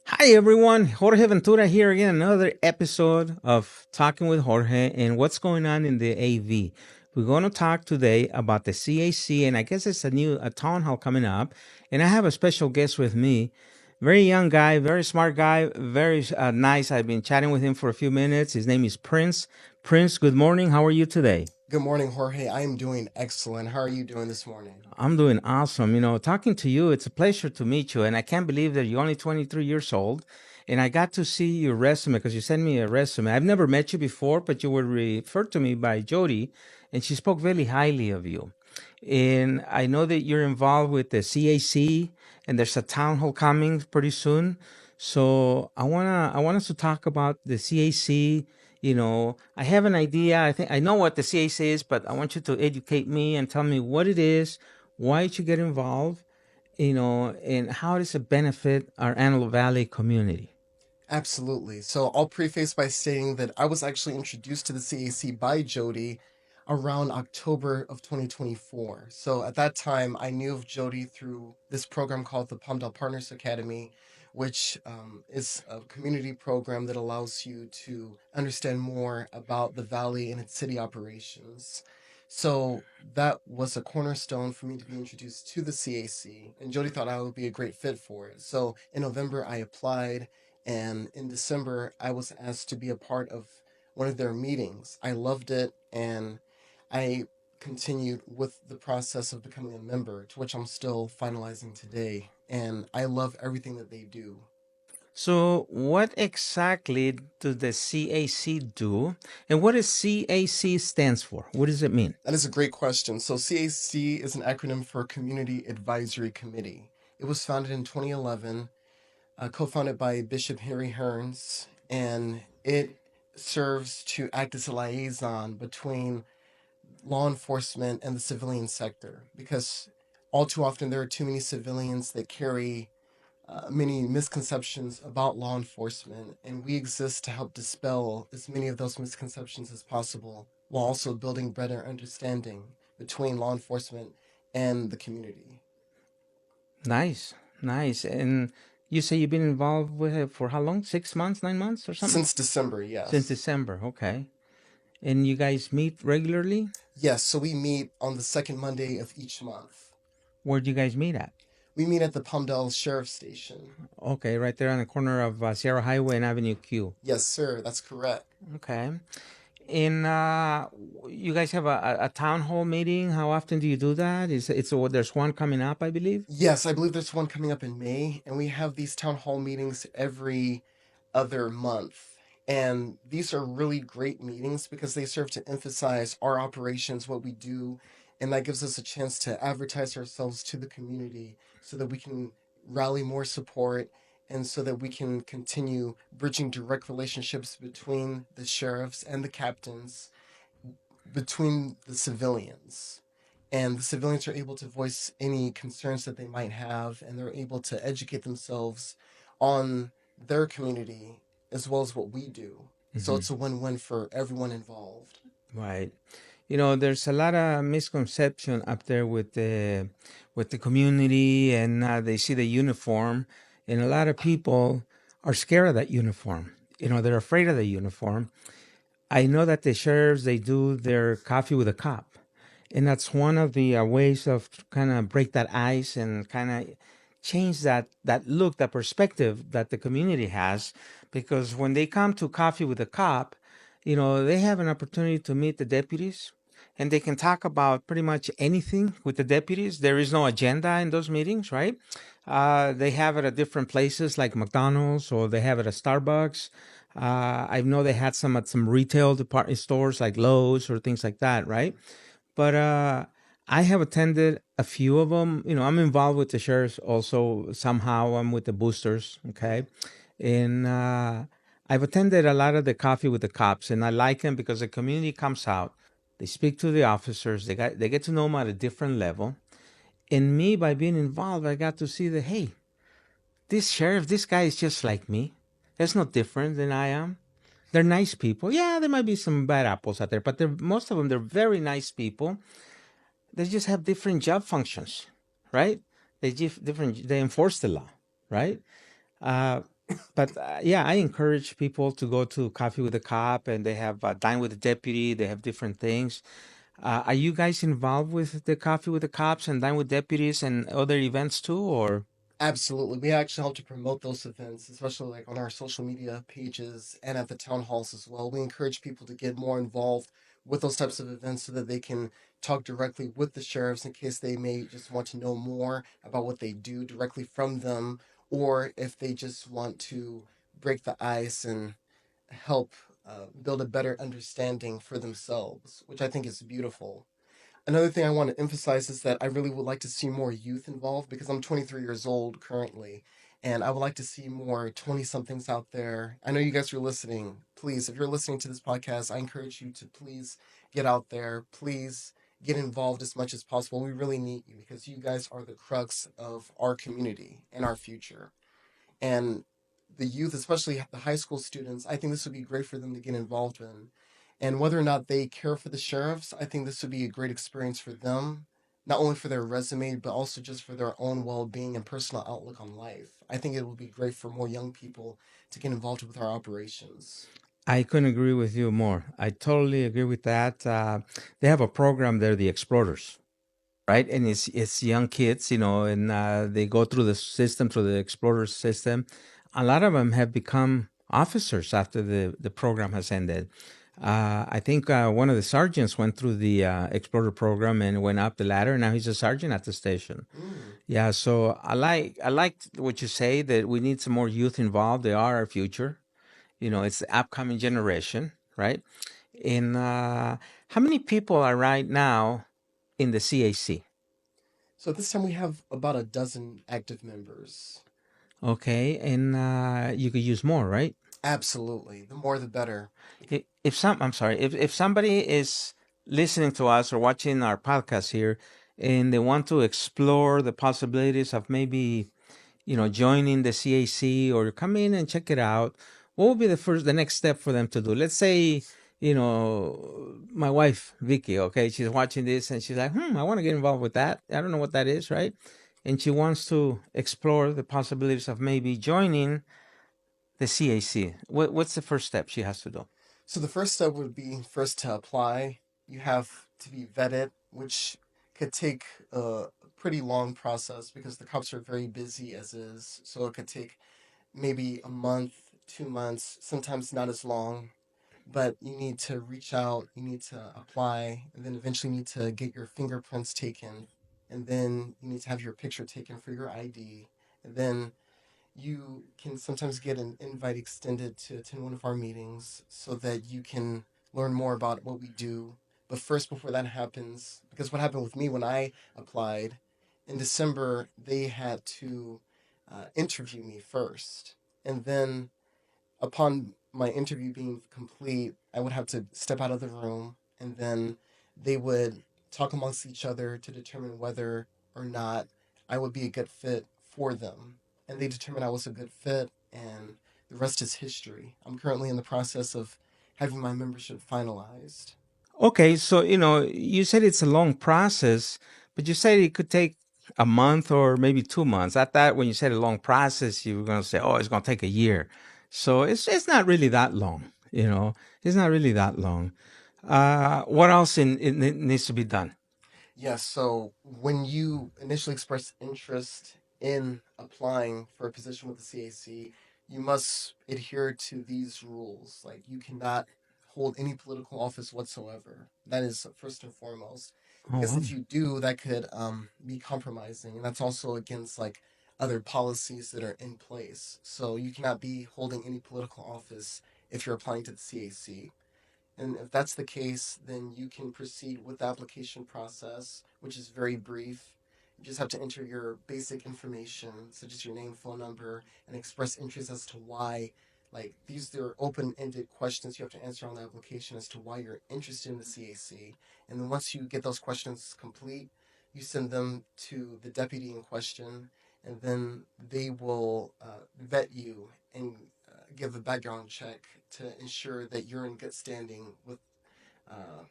Hi everyone, Jorge Ventura here again, another episode of Talking with Jorge and what's going on in the AV. We're going to talk today about the CAC, and I guess it's a town hall coming up. And I have a special guest with me, very young guy, very smart guy, very nice. I've been chatting with him for a few minutes. His name is Prince. Prince, good morning. How are you today? Good morning, Jorge. I am doing excellent. How are you doing this morning? I'm doing awesome. Talking to you, it's a pleasure to meet you. And I can't believe that you're only 23 years old. And I got to see your resume because you sent me a resume. I've never met you before, but you were referred to me by Jody, and she spoke very highly of you. And I know that you're involved with the CAC, and there's a town hall coming pretty soon. So I want us to talk about the CAC. I have an idea. I think I know what the CAC is, but I want you to educate me and tell me what it is, why it should get involved, and how does it benefit our Antelope Valley community. Absolutely. So I'll preface by saying that I was actually introduced to the CAC by Jody around October of 2024. So at that time, I knew of Jody through this program called the Palmdale Partners Academy, which is a community program that allows you to understand more about the valley and its city operations. So that was a cornerstone for me to be introduced to the CAC, and Jody thought I would be a great fit for it. So in November, I applied, and in December, I was asked to be a part of one of their meetings. I loved it, and I continued with the process of becoming a member, to which I'm still finalizing today. And I love everything that they do. So, what exactly does the CAC do, and what does CAC stands for? What does it mean? That is a great question. So, CAC is an acronym for Community Advisory Committee. It was founded in 2011, co founded by Bishop Henry Hearns, and it serves to act as a liaison between law enforcement and the civilian sector, because all too often there are too many civilians that carry many misconceptions about law enforcement, and we exist to help dispel as many of those misconceptions as possible while also building better understanding between law enforcement and the community. Nice, nice. And you say you've been involved with it for how long? 6 months, 9 months, or something? Since December, Since yes. December. Okay. And you guys meet regularly? Yes, so we meet on the second Monday of each month. Where do you guys meet at? We meet at the Palmdale Sheriff's Station. Okay, right there on the corner of Sierra Highway and Avenue Q. Yes, sir, that's correct. Okay. And you guys have a town hall meeting. How often do you do that? There's one coming up, I believe. Yes, I believe there's one coming up in May, and we have these town hall meetings every other month. And these are really great meetings because they serve to emphasize our operations, what we do, and that gives us a chance to advertise ourselves to the community so that we can rally more support and so that we can continue bridging direct relationships between the sheriffs and the captains, between the civilians, and the civilians are able to voice any concerns that they might have, and they're able to educate themselves on their community as well as what we do. So Hmm. it's a win-win for everyone involved. Right. There's a lot of misconception up there with the community, and they see the uniform, and a lot of people are scared of that uniform. They're afraid of the uniform. I know that the sheriffs they do their coffee with a cop, and that's one of the ways of kind of break that ice and kind of change that look, that perspective that the community has, because when they come to coffee with a cop, they have an opportunity to meet the deputies, and they can talk about pretty much anything with the deputies. There is no agenda in those meetings, right? They have it at different places like McDonald's, or they have it at Starbucks. I know they had some at some retail department stores like Lowe's or things like that, right? But I have attended a few of them. I'm involved with the sheriffs also. Somehow I'm with the boosters, okay? And I've attended a lot of the coffee with the cops, and I like them because the community comes out. They speak to the officers. They get to know them at a different level. And me, by being involved, I got to see that, hey, this guy is just like me. There's no different than I am. They're nice people. Yeah, there might be some bad apples out there, but most of them, they're very nice people. They just have different job functions, right? They enforce the law, right? But yeah, I encourage people to go to Coffee with a Cop, and they have Dine with the Deputy. They have different things. Are you guys involved with the Coffee with the Cops and Dine with Deputies and other events too, or? Absolutely. We actually help to promote those events, especially like on our social media pages and at the town halls as well. We encourage people to get more involved with those types of events so that they can talk directly with the sheriffs in case they may just want to know more about what they do directly from them, or if they just want to break the ice and help build a better understanding for themselves, which I think is beautiful. Another thing I want to emphasize is that I really would like to see more youth involved because I'm 23 years old currently, and I would like to see more 20 somethings out there. I know you guys are listening. Please, if you're listening to this podcast, I encourage you to please get out there. Please get involved as much as possible. We really need you because you guys are the crux of our community and our future. And the youth, especially the high school students, I think this would be great for them to get involved in. And whether or not they care for the sheriffs, I think this would be a great experience for them, not only for their resume, but also just for their own well being and personal outlook on life. I think it would be great for more young people to get involved with our operations. I couldn't agree with you more. I totally agree with that. They have a program there, the Explorers, right? And it's young kids, and they go through the system, through the Explorer system. A lot of them have become officers after the program has ended. I think one of the sergeants went through the Explorer program and went up the ladder. And now he's a sergeant at the station. Mm. Yeah, so I like what you say that we need some more youth involved. They are our future. It's the upcoming generation, right? And how many people are right now in the CAC? So at this time, we have about a dozen active members. Okay, and you could use more, right? Absolutely. The more, the better. I'm sorry, if somebody is listening to us or watching our podcast here, and they want to explore the possibilities of maybe joining the CAC or come in and check it out, what would be the next step for them to do? Let's say, my wife, Vicky, okay, she's watching this and she's like, I want to get involved with that. I don't know what that is, right? And she wants to explore the possibilities of maybe joining the CAC. What's the first step she has to do? So the first step would be first to apply. You have to be vetted, which could take a pretty long process because the cops are very busy as is. So it could take maybe a month, 2 months, sometimes not as long. But you need to reach out, you need to apply, and then eventually need to get your fingerprints taken. And then you need to have your picture taken for your ID. And then you can sometimes get an invite extended to attend one of our meetings so that you can learn more about what we do. But first, before that happens, because what happened with me when I applied in December, they had to interview me first. And then, upon my interview being complete, I would have to step out of the room and then they would talk amongst each other to determine whether or not I would be a good fit for them. And they determined I was a good fit, and the rest is history. I'm currently in the process of having my membership finalized. Okay, so you said it's a long process, but you said it could take a month or maybe 2 months. I thought when you said a long process, you were going to say, "Oh, it's going to take a year." So it's not really that long. It's not really that long. What else needs to be done? Yes, so when you initially express interest in applying for a position with the CAC, you must adhere to these rules. Like, you cannot hold any political office whatsoever. That is first and foremost. Oh, Because wow. if you do, that could be compromising. And that's also against like other policies that are in place. So you cannot be holding any political office if you're applying to the CAC. And if that's the case, then you can proceed with the application process, which is very brief. You just have to enter your basic information, such as your name, phone number, and express interest as to why. Like, these are open ended questions you have to answer on the application as to why you're interested in the CAC. And then once you get those questions complete, you send them to the deputy in question, and then they will vet you and give a background check to ensure that you're in good standing with uh,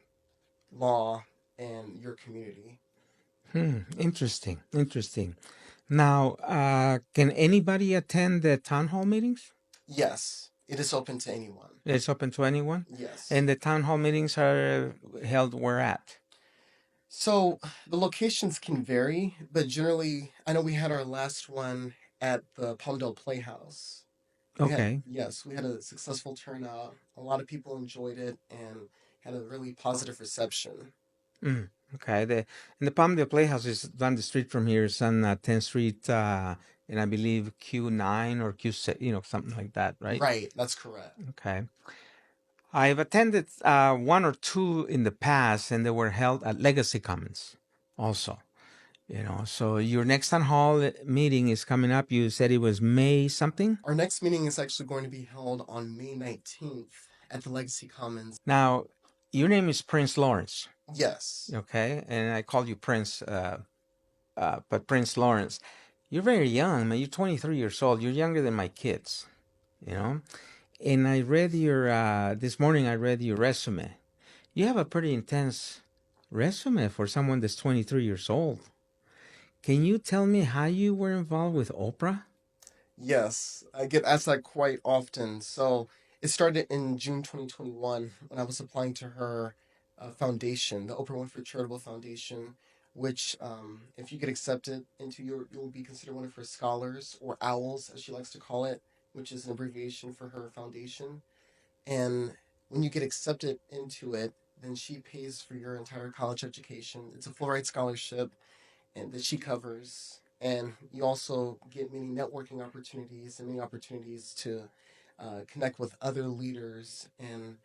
law and your community. Interesting. Interesting. Now, can anybody attend the town hall meetings? Yes, it is open to anyone. It's open to anyone? Yes. And the town hall meetings are held where at? So the locations can vary, but generally, I know we had our last one at the Palmdale Playhouse. Okay. We had a successful turnout. A lot of people enjoyed it and had a really positive reception. Mm, okay. And the Palmdale Playhouse is down the street from here. It's on 10th Street, and I believe Q9 or Q6, something like that, right? Right, that's correct. Okay. I've attended one or two in the past, and they were held at Legacy Commons also. So your next town hall meeting is coming up. You said it was May something. Our next meeting is actually going to be held on May 19th at the Legacy Commons. Now, your name is Prince Lawrence, Yes. okay? And I called you Prince, but Prince Lawrence. You're very young, man. You're 23 years old. You're younger than my kids, you know? And I read this morning I read your resume. You have a pretty intense resume for someone that's 23 years old. Can you tell me how you were involved with Oprah? Yes, I get asked that quite often. So it started in June 2021 when I was applying to her foundation, the Oprah Winfrey Charitable Foundation, which, if you get accepted into you'll be considered one of her scholars, or owls, as she likes to call it, which is an abbreviation for her foundation. And when you get accepted into it, then she pays for your entire college education. It's a full ride scholarship and that she covers. And you also get many networking opportunities and many opportunities to connect with other leaders and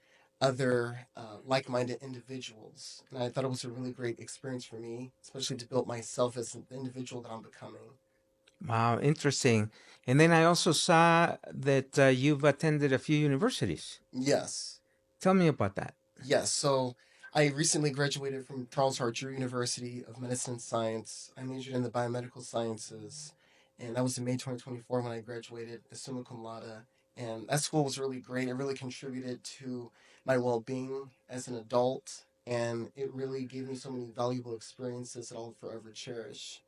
other like minded individuals. And I thought it was a really great experience for me, especially to build myself as the individual that I'm becoming. Wow, interesting. And then I also saw that you've attended a few universities. Yes. Tell me about that. Yes, so I recently graduated from Charles Hart University of Medicine and Science. I majored in the biomedical sciences, and that was in May 2024 when I graduated as summa cum laude. And that school was really great. It really contributed to my well being as an adult, and it really gave me so many valuable experiences that I'll forever cherish.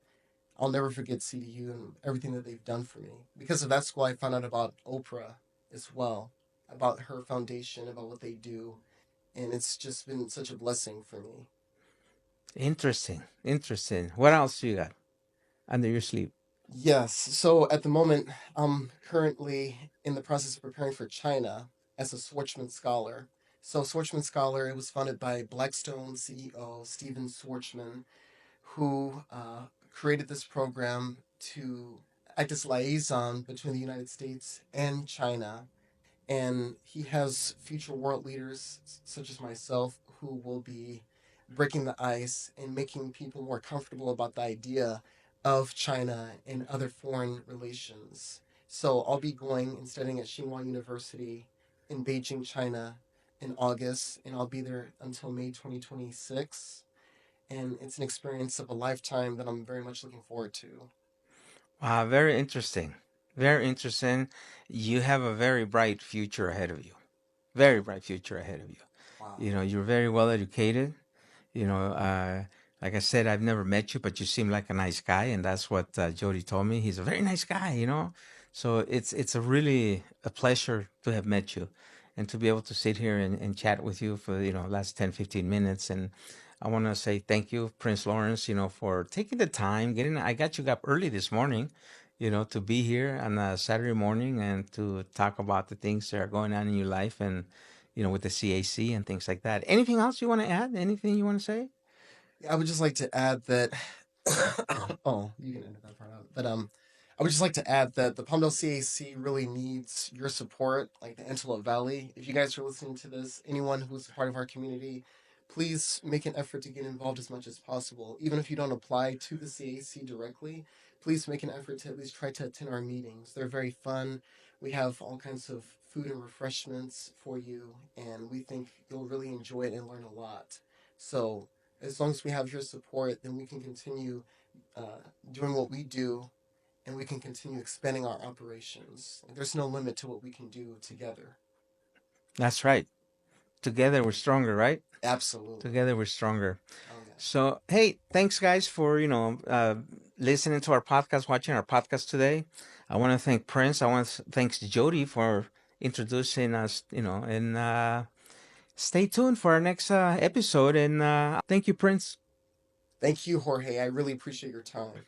I'll never forget CDU and everything that they've done for me. Because of that school, I found out about Oprah as well, about her foundation, about what they do, and it's just been such a blessing for me. Interesting. Interesting. What else you got under your sleeve? Yes, so at the moment, I'm currently in the process of preparing for China as a Schwarzman Scholar. So, Schwarzman Scholar, it was founded by Blackstone CEO Steven Schwarzman, who created this program to act as liaison between the United States and China. And he has future world leaders such as myself who will be breaking the ice and making people more comfortable about the idea of China and other foreign relations. So I'll be going and studying at Tsinghua University in Beijing, China in August, and I'll be there until May 2026. And it's an experience of a lifetime that I'm very much looking forward to. Wow, very interesting. Very interesting. You have a very bright future ahead of you. Very bright future ahead of you. Wow. You're very well educated. You know, like I said, I've never met you, but you seem like a nice guy, and that's what Jody told me. He's a very nice guy. So it's a really a pleasure to have met you, and to be able to sit here and chat with you for last 10, 15 minutes. And I want to say thank you, Prince Lawrence, for taking the time. I got you up early this morning, to be here on a Saturday morning and to talk about the things that are going on in your life and with the CAC and things like that. Anything else you want to add? Anything you want to say? Yeah, I would just like to add that. Oh, you can edit that part out. But I would just like to add that the Palmdale CAC really needs your support, like the Antelope Valley. If you guys are listening to this, anyone who's a part of our community, please make an effort to get involved as much as possible. Even if you don't apply to the CAC directly, please make an effort to at least try to attend our meetings. They're very fun. We have all kinds of food and refreshments for you, and we think you'll really enjoy it and learn a lot. So as long as we have your support, then we can continue doing what we do, and we can continue expanding our operations. Like, there's no limit to what we can do together. That's right. Together we're stronger, right? Absolutely. Together we're stronger. Oh, yeah. So, hey, thanks guys for, listening to our podcast, watching our podcast today. I want to thank Prince. I want to thanks Jody for introducing us, and stay tuned for our next episode. And thank you, Prince. Thank you, Jorge. I really appreciate your time.